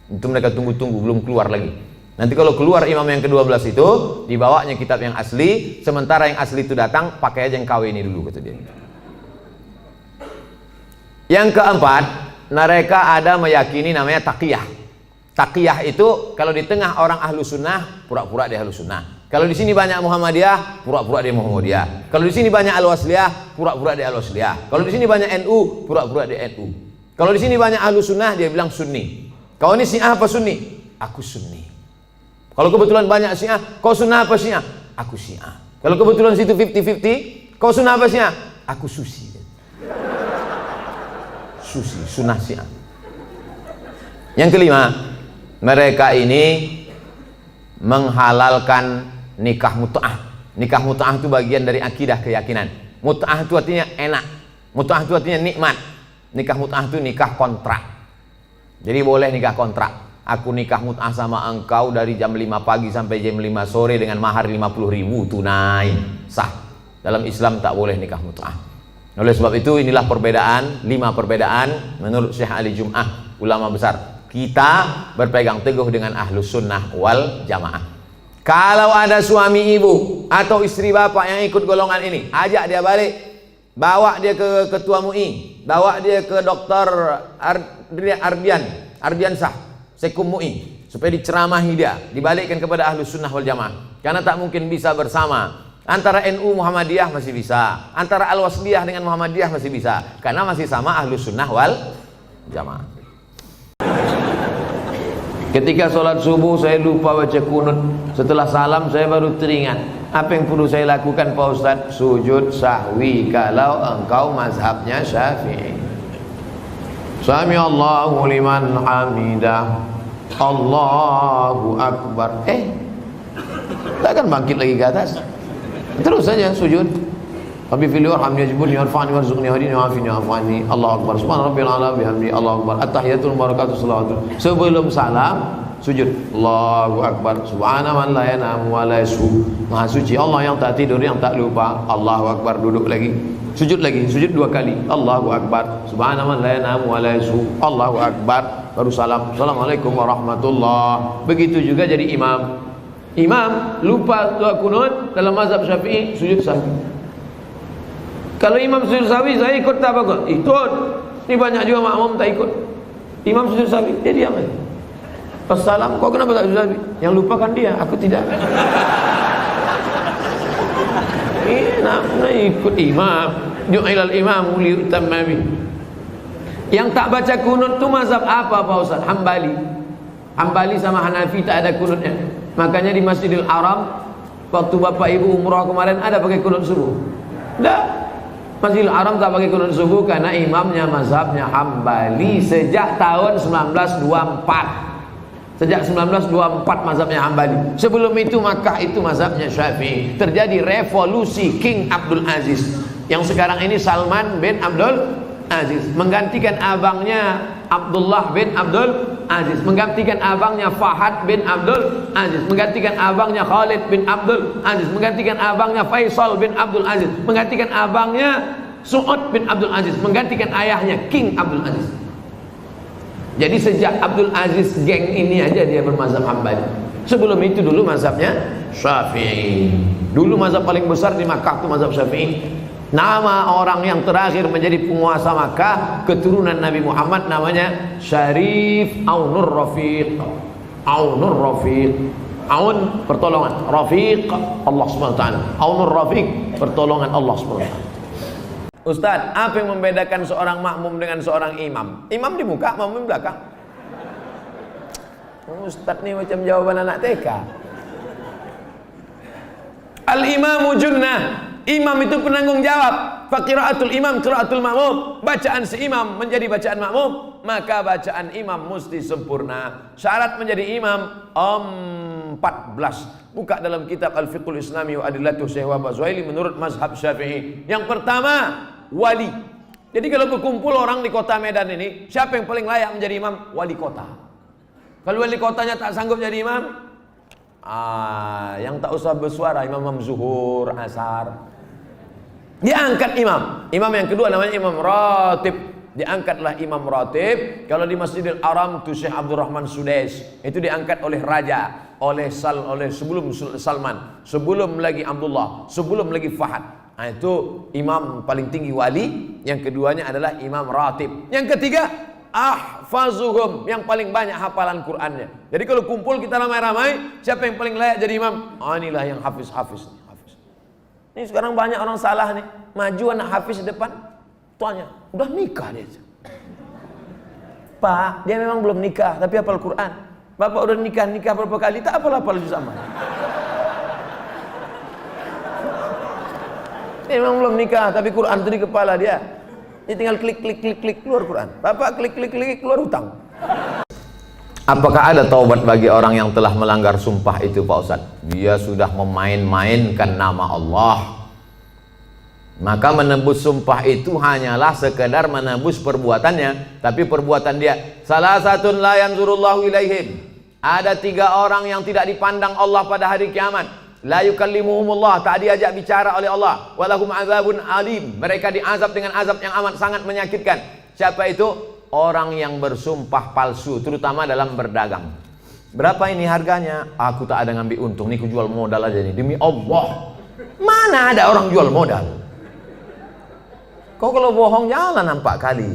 Itu mereka tunggu-tunggu, belum keluar lagi. Nanti kalau keluar imam yang ke-12 itu, dibawanya kitab yang asli, sementara yang asli itu datang, pakai aja yang KW ini dulu, kata dia. Yang keempat, mereka ada meyakini namanya taqiyah. Taqiyah itu, kalau di tengah orang ahlu sunnah, pura-pura dia ahlu sunnah. Kalau di sini banyak Muhammadiyah, pura-pura dia Muhammadiyah. Kalau di sini banyak Al-Wasliyah, pura-pura dia Al-Wasliyah. Kalau di sini banyak NU, pura-pura dia NU. Kalau di sini banyak ahlu sunnah, dia bilang Sunni. Kau ini Syiah apa Sunni? Aku Sunni. Kalau kebetulan banyak Syiah, kau sunnah apa Syiah? Aku Syiah. Kalau kebetulan situ 50-50, kau sunnah apa Syiah? Aku Susi. Susi, sunnah Syiah. Yang kelima, mereka ini menghalalkan nikah mut'ah. Nikah mut'ah itu bagian dari akidah keyakinan. Mut'ah itu artinya enak. Mut'ah itu artinya nikmat. Nikah mut'ah itu nikah kontrak. Jadi boleh nikah kontrak. Aku nikah mut'ah sama engkau dari jam 5 pagi sampai jam 5 sore dengan mahar 50.000 tunai. Sah. Dalam Islam tak boleh nikah mut'ah. Oleh sebab itu inilah perbedaan, 5 perbedaan menurut Syekh Ali Jum'ah, ulama besar. Kita berpegang teguh dengan ahlus sunnah wal jamaah. Kalau ada suami ibu atau istri bapak yang ikut golongan ini, ajak dia balik, bawa dia ke ketua MUI, bawa dia ke dokter Ardiansah, Sekum MUI, supaya diceramahi dia, dibalikkan kepada ahlus sunnah wal jamaah. Karena tak mungkin bisa bersama. Antara NU Muhammadiyah masih bisa, antara Al-Wasliyah dengan Muhammadiyah masih bisa, karena masih sama ahlus sunnah wal jamaah. Ketika sholat subuh saya lupa baca kunut. Setelah salam saya baru teringat. Apa yang perlu saya lakukan Pak Ustadz? Sujud sahwi kalau engkau mazhabnya Syafi'i. Sami Allahu liman hamidah. Allahu Akbar. Takkan bangkit lagi ke atas. Terus saja sujud. Rabbi fili warhamni wajibuni warfa'ni warzuqni wahdini wa'afini wa'afani. Allahu Akbar. Subhana rabbil a'la bihamdi. Allahu Akbar. At-tahiyatul barakatuh salawatu. Sebelum salam sujud. Allahu Akbar. Subhana man la yanamu wa la yashu. Maha suci Allah yang tak tidur, yang tak lupa. Allahu Akbar. Duduk lagi. Sujud lagi. Sujud 2 kali. Allahu Akbar. Subhana man la yanamu wa la yashu. Allahu Akbar. Baru salam. Assalamualaikum warahmatullah. Begitu juga jadi imam. Imam lupa doa kunut dalam mazhab Syafi'i, sujud sahwi. Kalau imam sujud sahwi, saya ikut tak apa? Ikut. Ini banyak juga makmum tak ikut. Imam sujud sahwi, dia diam aja. Pas salam, kau kenapa tak sujud sahwi? Yang lupa kan dia, aku tidak. Ini nak ikut imam. Ju'ilal imam liutamma bih. Yang tak baca kunut tu mazhab apa Pak Ustaz? Hambali. Hambali sama Hanafi tak ada kunutnya. Makanya di Masjidil Haram waktu bapak ibu umrah kemarin ada pakai kunut subuh. Tidak. Masjidil Haram tak pakai kunut subuh karena imamnya mazhabnya Hambali sejak tahun 1924. Sejak 1924 mazhabnya Hambali. Sebelum itu Makkah itu mazhabnya Syafi'i. Terjadi revolusi King Abdul Aziz. Yang sekarang ini Salman bin Abdul Aziz menggantikan abangnya Abdullah bin Abdul Aziz, menggantikan abangnya Fahad bin Abdul Aziz, menggantikan abangnya Khalid bin Abdul Aziz, menggantikan abangnya Faisal bin Abdul Aziz, menggantikan abangnya Su'ud bin Abdul Aziz, menggantikan ayahnya King Abdul Aziz. Jadi sejak Abdul Aziz geng ini aja dia bermazhab Hambali. Sebelum itu dulu mazhabnya Syafi'i. Dulu mazhab paling besar di Makkah itu mazhab Syafi'i. Nama orang yang terakhir menjadi penguasa Makkah keturunan Nabi Muhammad namanya Syarif Aunur Rafiq. Aunur Rafiq. Aun pertolongan, Rafiq Allah SWT. Aunur Rafiq pertolongan Allah SWT. Ustaz, apa yang membedakan seorang makmum dengan seorang imam? Imam di muka, makmum di belakang. Ustaz nih macam jawaban anak TK. Al-imamu junnah. Imam itu penanggung jawab. Faqiraatul imam qiraatul makmum. Bacaan si imam menjadi bacaan makmum, maka bacaan imam mesti sempurna. Syarat menjadi imam 14. Buka dalam kitab Al-Fiqhul Islami wa Adillatuh Syekh Wahab Zuhaili menurut mazhab Syafi'i. Yang pertama, wali. Jadi kalau berkumpul orang di kota Medan ini, siapa yang paling layak menjadi imam? Wali kota. Kalau wali kotanya tak sanggup jadi imam, yang tak usah bersuara, imam zuhur, asar. Diangkat imam. Imam yang kedua namanya imam ratib. Diangkatlah imam ratib. Kalau di Masjidil Haram itu Syekh Abdurrahman Sudais. Itu diangkat oleh raja, oleh sebelum Salman, sebelum lagi Abdullah, sebelum lagi Fahad. Nah, itu imam paling tinggi wali. Yang keduanya adalah imam ratib. Yang ketiga ahfazuhum, yang paling banyak hafalan Qur'annya. Jadi kalau kumpul kita ramai-ramai, siapa yang paling layak jadi imam? Inilah yang hafiz. Ini sekarang banyak orang salah nih, maju anak hafiz di depan, tuanya udah nikah dia. Pak, dia memang belum nikah tapi hafal Quran. Bapak udah nikah berapa kali, tak apa-apa juz amma. Memang belum nikah, tapi Quran itu di kepala dia. Ini tinggal klik keluar Quran. Bapak klik keluar hutang. Apakah ada taubat bagi orang yang telah melanggar sumpah itu, Pak Ustadz? Dia sudah memain-mainkan nama Allah. Maka menembus sumpah itu hanyalah sekedar menembus perbuatannya, tapi perbuatan dia. Salah satu la yanzurullahu ilaihim. Ada 3 orang yang tidak dipandang Allah pada hari kiamat. La yukallimuhumullah, tak diajak bicara oleh Allah. Walahum azabun alim. Mereka diazab dengan azab yang amat sangat menyakitkan. Siapa itu? Orang yang bersumpah palsu, terutama dalam berdagang. Berapa ini harganya? Aku tak ada ngambil untung, ini aku jual modal aja nih, demi Allah. Mana ada orang jual modal? Kau kalau bohong jangan 4 kali.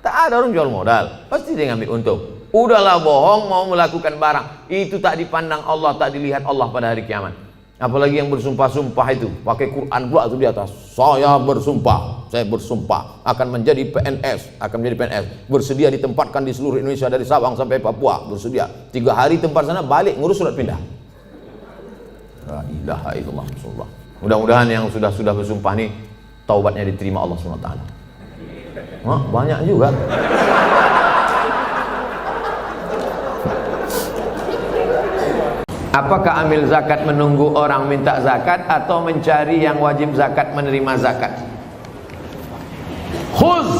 Tak ada orang jual modal, pasti dia ngambil untung. Udahlah bohong, mau melakukan barang, itu tak dipandang Allah, tak dilihat Allah pada hari kiamat. Apalagi yang bersumpah-sumpah itu, pakai Quran pula itu di atas. Saya bersumpah akan menjadi PNS, bersedia ditempatkan di seluruh Indonesia dari Sabang sampai Papua, bersedia 3 hari tempat sana, balik ngurus surat pindah. La ilaha illallah Rasulullah. Mudah-mudahan yang sudah bersumpah nih taubatnya diterima Allah SWT. Banyak juga. Apakah ambil zakat menunggu orang minta zakat atau mencari yang wajib zakat menerima zakat? Khuz,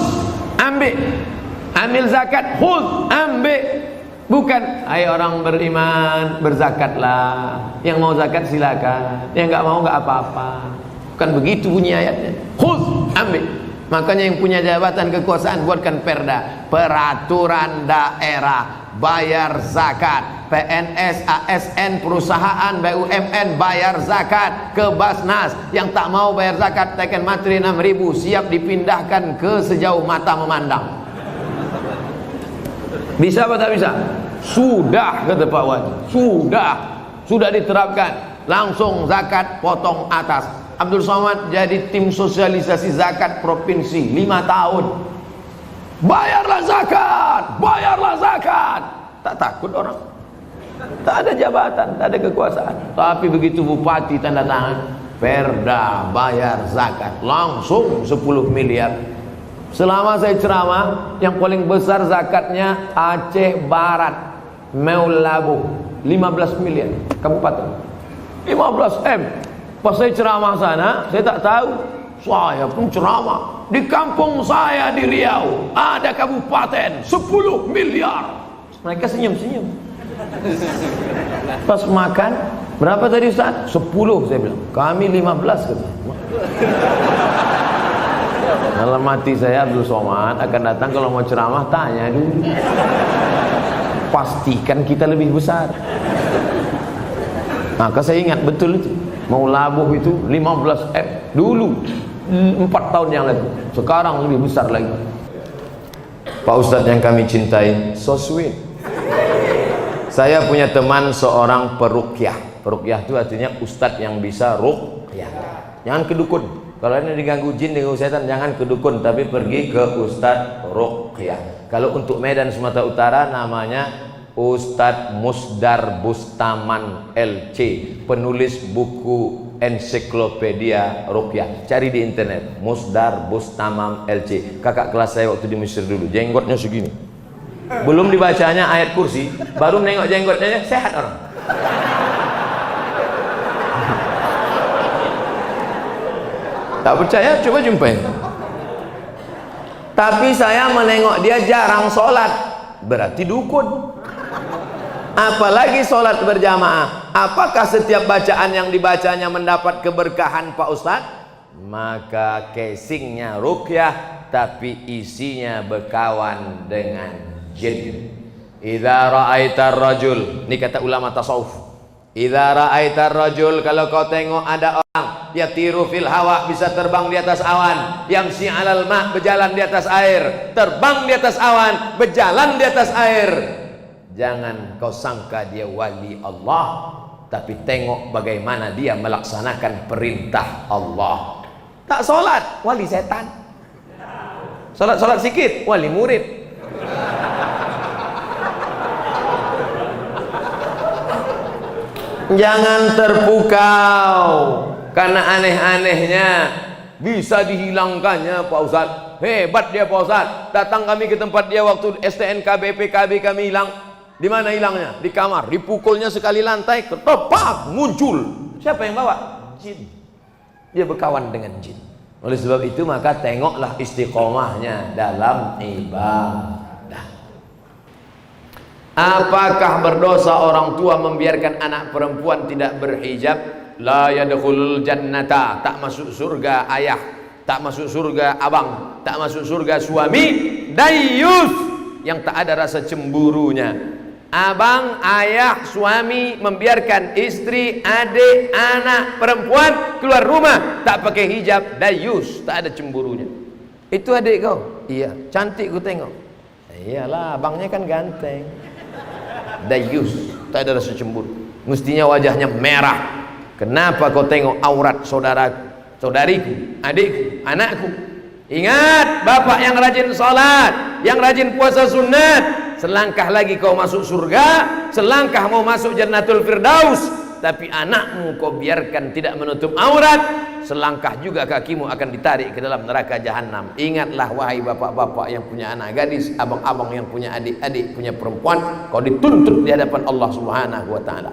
ambil zakat, khuz, ambil. Bukan, hai orang beriman, berzakatlah. Yang mau zakat silakan, yang nggak mau nggak apa-apa. Bukan begitu bunyi ayatnya. Khuz, ambil. Makanya yang punya jabatan kekuasaan buatkan perda, peraturan daerah, bayar zakat. PNS, ASN, perusahaan, BUMN bayar zakat ke Basnas. Yang tak mau bayar zakat teken materi 6.000, siap dipindahkan ke sejauh mata memandang. Bisa apa tak bisa? Sudah, kata Pak Wan, sudah diterapkan. Langsung zakat potong atas. Abdul Somad jadi tim sosialisasi zakat provinsi 5 tahun. Bayarlah zakat. Tak takut orang. Tak ada jabatan, tak ada kekuasaan. Tapi begitu bupati tanda tangan, perda bayar zakat, langsung 10 miliar. Selama saya ceramah, yang paling besar zakatnya Aceh Barat, Meulabu, 15 miliar kabupaten. 15 M. Pas saya ceramah sana, saya tak tahu. Saya pun ceramah. Di kampung saya di Riau ada kabupaten 10 miliar. Mereka senyum-senyum. Pas makan, berapa tadi Ustaz? 10 saya bilang. Kami 15 kata. Dalam hati saya Abdul Somad akan datang kalau mau ceramah tanya dulu. Pastikan kita lebih besar. Maka saya ingat betul itu. Mau labuh itu 15 M dulu 4 tahun yang lalu. Sekarang lebih besar lagi. Pak Ustadz yang kami cintai, so sweet. Saya punya teman seorang peruqyah. Peruqyah itu artinya ustadz yang bisa ruqyah. Jangan ke dukun. Kalau ini diganggu jin, diganggu setan, jangan ke dukun, tapi pergi ke ustadz ruqyah. Kalau untuk Medan Sumatera Utara namanya Ustadz Musdar Bustaman LC, penulis buku ensiklopedia ruqyah. Cari di internet, Musdar Bustaman LC. Kakak kelas saya waktu di Mesir dulu, jenggotnya segini. Belum dibacanya ayat kursi, baru menengok jenggotnya, sehat orang. Tak percaya, coba jumpain. Tapi saya menengok dia jarang sholat, berarti dukun. Apalagi sholat berjamaah. Apakah setiap bacaan yang dibacanya mendapat keberkahan Pak Ustadz? Maka casingnya ruqyah, tapi isinya berkawan dengan jin. Idza ra'aitar rajul, ini kata ulama tasawuf. Idza ra'aitar rajul, kalau kau tengok ada orang yatiru fil hawa, bisa terbang di atas awan, yamsi 'alal ma', berjalan di atas air, terbang di atas awan, berjalan di atas air. Jangan kau sangka dia wali Allah, tapi tengok bagaimana dia melaksanakan perintah Allah. Tak solat, wali setan. Solat sikit, wali murid. Jangan terpukau karena aneh-anehnya bisa dihilangkannya Pak Ustaz. Hebat dia Pak Ustaz. Datang kami ke tempat dia waktu STNK BPKB kami hilang. Di mana hilangnya? Di kamar. Dipukulnya sekali lantai, ketepak muncul. Siapa yang bawa? Jin. Dia berkawan dengan jin. Oleh sebab itu maka tengoklah istiqomahnya dalam ibadah. Apakah berdosa orang tua membiarkan anak perempuan tidak berhijab? La yadkhulul jannata, tak masuk surga ayah, tak masuk surga abang, tak masuk surga suami. Dayyus, yang tak ada rasa cemburunya. Abang, ayah, suami membiarkan istri, adik, anak perempuan keluar rumah tak pakai hijab. Dayyus, tak ada cemburunya. Itu adik kau? Iya. Cantik ku tengok. Iyalah, abangnya kan ganteng. Dayyus, tak ada rasa cemburu. Mestinya wajahnya merah. Kenapa kau tengok aurat saudariku, adikku, anakku? Ingat, bapak yang rajin salat, yang rajin puasa sunat. Selangkah lagi kau masuk surga, selangkah mau masuk Jannatul Firdaus. Tapi anakmu kau biarkan tidak menutup aurat, selangkah juga kakimu akan ditarik ke dalam neraka jahanam. Ingatlah wahai bapak-bapak yang punya anak gadis, abang-abang yang punya adik-adik, punya perempuan, kau dituntut di hadapan Allah Subhanahu wa taala.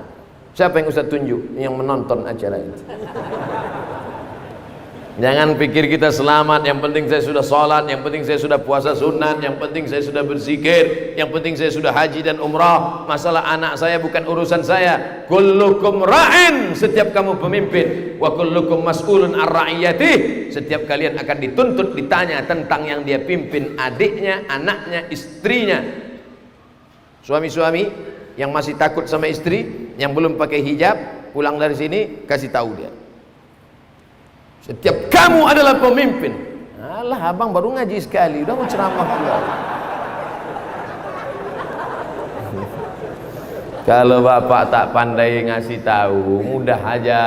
Siapa yang Ustaz tunjuk yang menonton acara itu? Jangan pikir kita selamat, yang penting saya sudah sholat, yang penting saya sudah puasa sunat, yang penting saya sudah berzikir, yang penting saya sudah haji dan umrah. Masalah anak saya bukan urusan saya. Kullukum ra'in, setiap kamu pemimpin, wa kullukum mas'ulun ar-ra'iyatih, setiap kalian akan dituntut ditanya tentang yang dia pimpin, adiknya, anaknya, istrinya. Suami-suami yang masih takut sama istri, yang belum pakai hijab, pulang dari sini kasih tahu dia. Setiap kamu adalah pemimpin. Alah, abang baru ngaji sekali, udah mau ceramah pula. Kalau bapak tak pandai ngasih tahu, mudah aja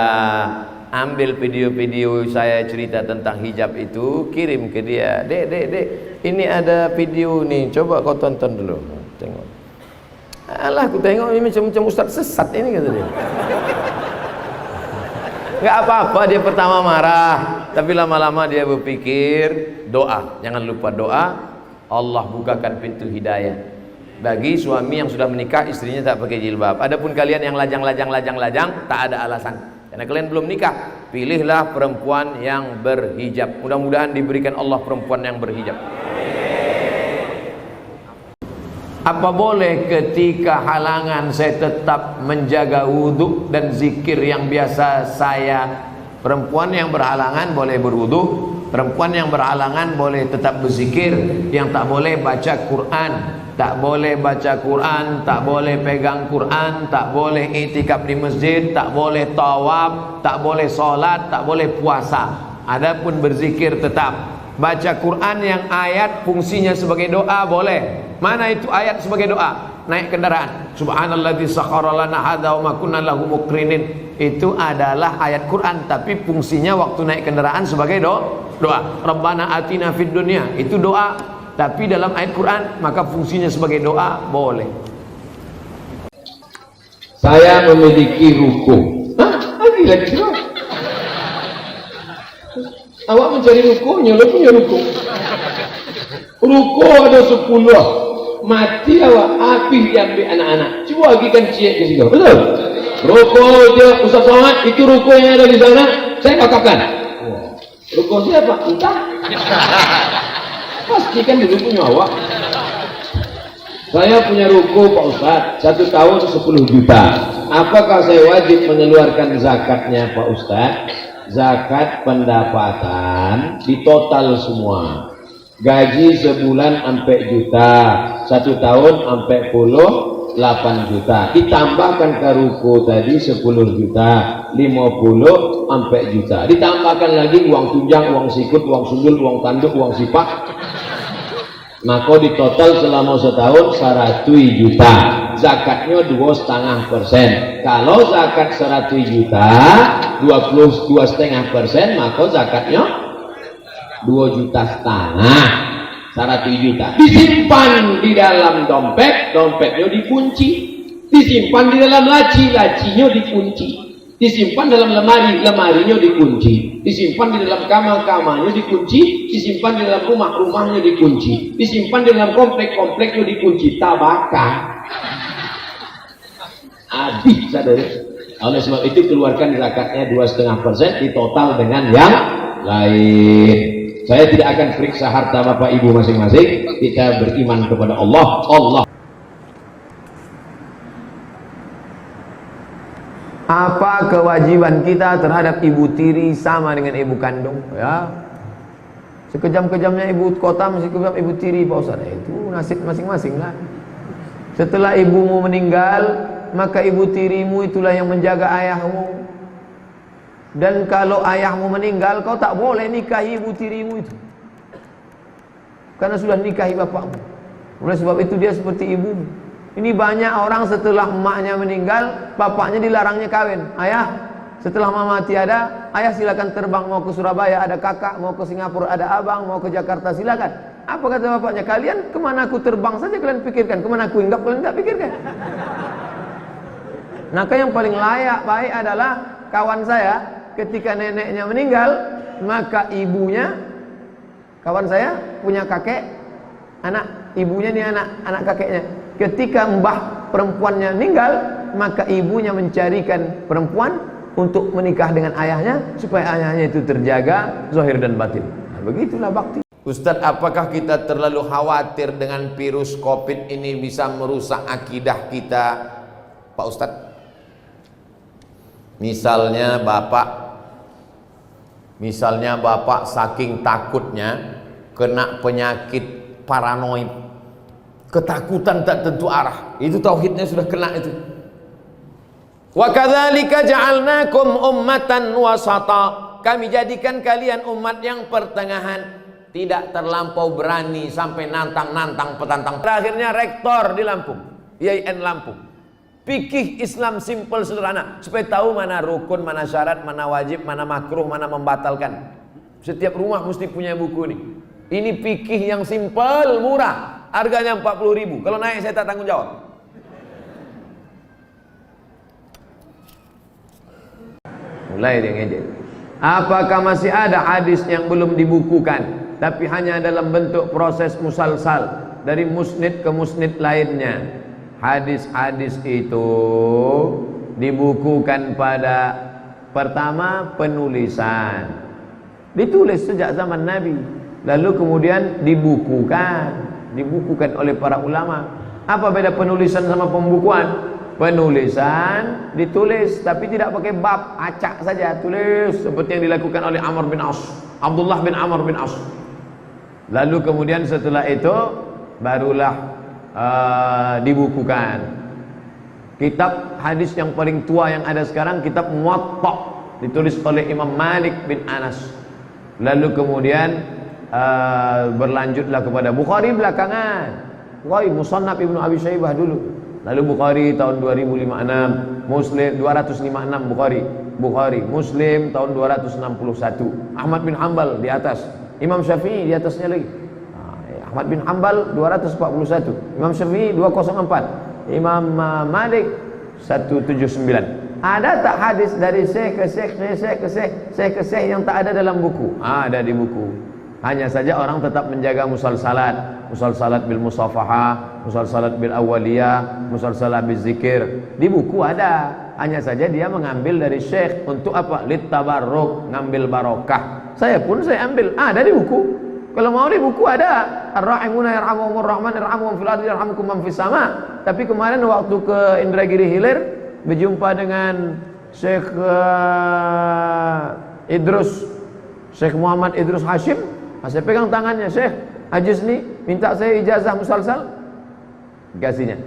ambil video-video saya cerita tentang hijab itu, kirim ke dia. Dek, ini ada video nih, coba kau tonton dulu. Tengok. Alah, aku tengok ini macam ustaz sesat ini, kata dia. Gak apa-apa, dia pertama marah, tapi lama-lama dia berpikir. Doa, jangan lupa doa. Allah bukakan pintu hidayah bagi suami yang sudah menikah, istrinya tak pakai jilbab. Adapun kalian yang lajang, tak ada alasan, karena kalian belum nikah. Pilihlah perempuan yang berhijab. Mudah-mudahan diberikan Allah perempuan yang berhijab. Apa boleh ketika halangan saya tetap menjaga wudhu dan zikir yang biasa saya? Perempuan yang berhalangan boleh berwudhu, perempuan yang berhalangan boleh tetap berzikir. Yang tak boleh baca Quran, tak boleh baca Quran, tak boleh pegang Quran, tak boleh i'tikaf di masjid, tak boleh tawaf, tak boleh sholat, tak boleh puasa. Adapun berzikir tetap. Baca Quran yang ayat fungsinya sebagai doa boleh. Mana itu ayat sebagai doa? Naik kendaraan, subhanalladzi sakhkhara lana hadza wa ma kunna lahu muqrinin. Itu adalah ayat Quran, tapi fungsinya waktu naik kendaraan sebagai doa. Rabbana atina fid dunya, itu doa. Tapi dalam ayat Quran maka fungsinya sebagai doa boleh. Saya memiliki ruku. Hah? Lagi doa. Awak mencari rukunya, lo punya ruku. Ruku ada 10, mati awak, api diambil anak-anak. Coba bagikan ciek ke situ, betul? Ruku dia Ustaz Somad, itu ruku yang ada di sana, saya katakan. Ruku siapa? Entah. Pastikan dulu punya awak. Saya punya ruku Pak Ustaz, 1 tahun 10 juta. Apakah saya wajib mengeluarkan zakatnya Pak Ustaz? Zakat pendapatan di total semua. Gaji sebulan sampai juta, 1 tahun sampai 8 juta. Ditambahkan ke ruku tadi 10 juta, 50 sampai juta. Ditambahkan lagi uang tunjang, uang sikut, uang sundul, uang tanduk, uang sipak. Maka di total selama setahun 100 juta. Zakatnya 2,5%. Kalau zakat 100 juta 22,5%, maka zakatnya 2,5 juta. 100 juta disimpan di dalam dompet, dompetnya dikunci. Disimpan di dalam laci, lacinya dikunci. Disimpan dalam lemari, lemarinya dikunci. Disimpan di dalam kamar, kamarnya dikunci. Disimpan di dalam rumah, rumahnya dikunci. Disimpan di dalam komplek, kompleknya dikunci. Tabaka. Habis, saudara. Oleh sebab itu keluarkan zakatnya 2,5% di total dengan yang lain. Saya tidak akan periksa harta bapak ibu masing-masing. Kita beriman kepada Allah. Apa kewajiban kita terhadap ibu tiri sama dengan ibu kandung? Ya, sekejam-kejamnya ibu kota masih kejam ibu tiri, Pak Ustaz. Itu nasib masing-masing lah. Setelah ibumu meninggal, maka ibu tirimu itulah yang menjaga ayahmu. Dan kalau ayahmu meninggal, kau tak boleh nikahi ibu tirimu itu, karena sudah nikahi bapakmu. Oleh sebab itu dia seperti ibumu. Ini banyak orang setelah emaknya meninggal, bapaknya dilarangnya kawin. Ayah, setelah mama tiada, ayah silakan terbang mau ke Surabaya, ada kakak, mau ke Singapura, ada abang, mau ke Jakarta, silakan. Apa kata bapaknya? Kalian kemana aku terbang saja kalian pikirkan, kemana aku hinggap kalian tak pikirkan. Maka yang paling layak baik adalah kawan saya ketika neneknya meninggal, maka ibunya, kawan saya punya kakek, anak ibunya nih anak kakeknya. Ketika mbah perempuannya meninggal, maka ibunya mencarikan perempuan untuk menikah dengan ayahnya supaya ayahnya itu terjaga zahir dan batin. Nah, begitulah bakti. Ustadz, apakah kita terlalu khawatir dengan virus COVID ini bisa merusak akidah kita, Pak Ustadz? Misalnya bapak saking takutnya kena penyakit paranoid, ketakutan tak tentu arah, itu tauhidnya sudah kena itu. Wa kadzalika ja'alnakum ummatan wasata, kami jadikan kalian umat yang pertengahan, tidak terlampau berani sampai nantang-nantang petantang. Terakhirnya rektor di Lampung, IAIN Lampung, fikih Islam simple sederhana, supaya tahu mana rukun, mana syarat, mana wajib, mana makruh, mana membatalkan. Setiap rumah mesti punya buku ini. Ini fikih yang simple, murah. Harganya 40.000. Kalau naik saya tak tanggung jawab. Mulai dia ngejek. Apakah masih ada hadis yang belum dibukukan, tapi hanya dalam bentuk proses musalsal dari musnid ke musnid lainnya? Hadis-hadis itu dibukukan pada pertama penulisan. Ditulis sejak zaman Nabi, lalu kemudian dibukukan oleh para ulama. Apa beda penulisan sama pembukuan? Penulisan ditulis tapi tidak pakai bab, acak saja tulis seperti yang dilakukan oleh Abdullah bin Amr bin As. Lalu kemudian setelah itu barulah dibukukan. Kitab hadis yang paling tua yang ada sekarang kitab Muwatta, ditulis oleh Imam Malik bin Anas. Lalu kemudian berlanjutlah kepada Bukhari belakangan. Bukhari, Musannaf Ibnu Abi Syaibah dulu. Lalu Bukhari tahun 2056, Muslim 256 Bukhari, Muslim tahun 261. Ahmad bin Hanbal di atas, Imam Syafi'i di atasnya lagi. Ahmad bin Hanbal 241, Imam Syafi'i 204, Imam Malik 179. Ada tak hadis dari syekh ke syekh yang tak ada dalam buku? Ada di buku. Hanya saja orang tetap menjaga musalsalat bil musafahah, musalsalat bil awaliyah, musalsalat bil zikir. Di buku ada. Hanya saja dia mengambil dari syekh untuk apa? Lit tabarruk, ngambil barokah. Saya pun saya ambil. Ada di buku. Kalau mau di buku ada. Ar-rahimuna yarhamuhumur rahman yarhamuhum fil ardi yarhamukum man fis sama. Tapi kemarin waktu ke Indragiri Hilir berjumpa dengan Syekh Syekh Muhammad Idrus Hashim. Saya pegang tangannya, Syekh Ajiz ni minta saya ijazah musalsal, kasihnya.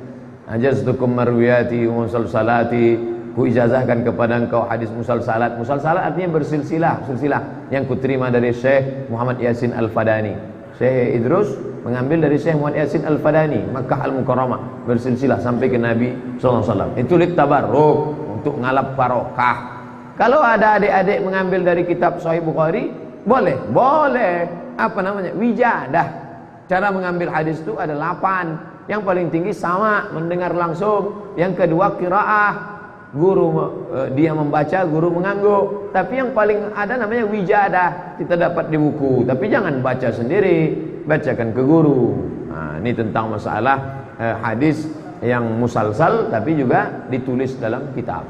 Ajaztukum marwiyati musalsalati, ku ijazahkan kepada engkau hadis musalsalat. Musalsalat artinya bersilsilah, silsilah yang kuterima dari Syekh Muhammad Yasin Al-Fadani. Syekh Idrus mengambil dari Syekh Muhammad Yasin Al-Fadani, Makkah Al-Mukarramah, bersilsilah sampai ke Nabi SAW. Itu lit tabarruk, untuk ngalap barokah. Kalau ada adik-adik mengambil dari kitab Sahih Bukhari, boleh. Apa namanya? Wijadah. Cara mengambil hadis itu ada 8. Yang paling tinggi sama, mendengar langsung. Yang kedua qiraah, guru dia membaca, guru mengangguk. Tapi yang paling ada namanya wijadah, kita dapat di buku. Tapi jangan baca sendiri, bacakan ke guru. Nah, ini tentang masalah hadis yang musalsal tapi juga ditulis dalam kitab.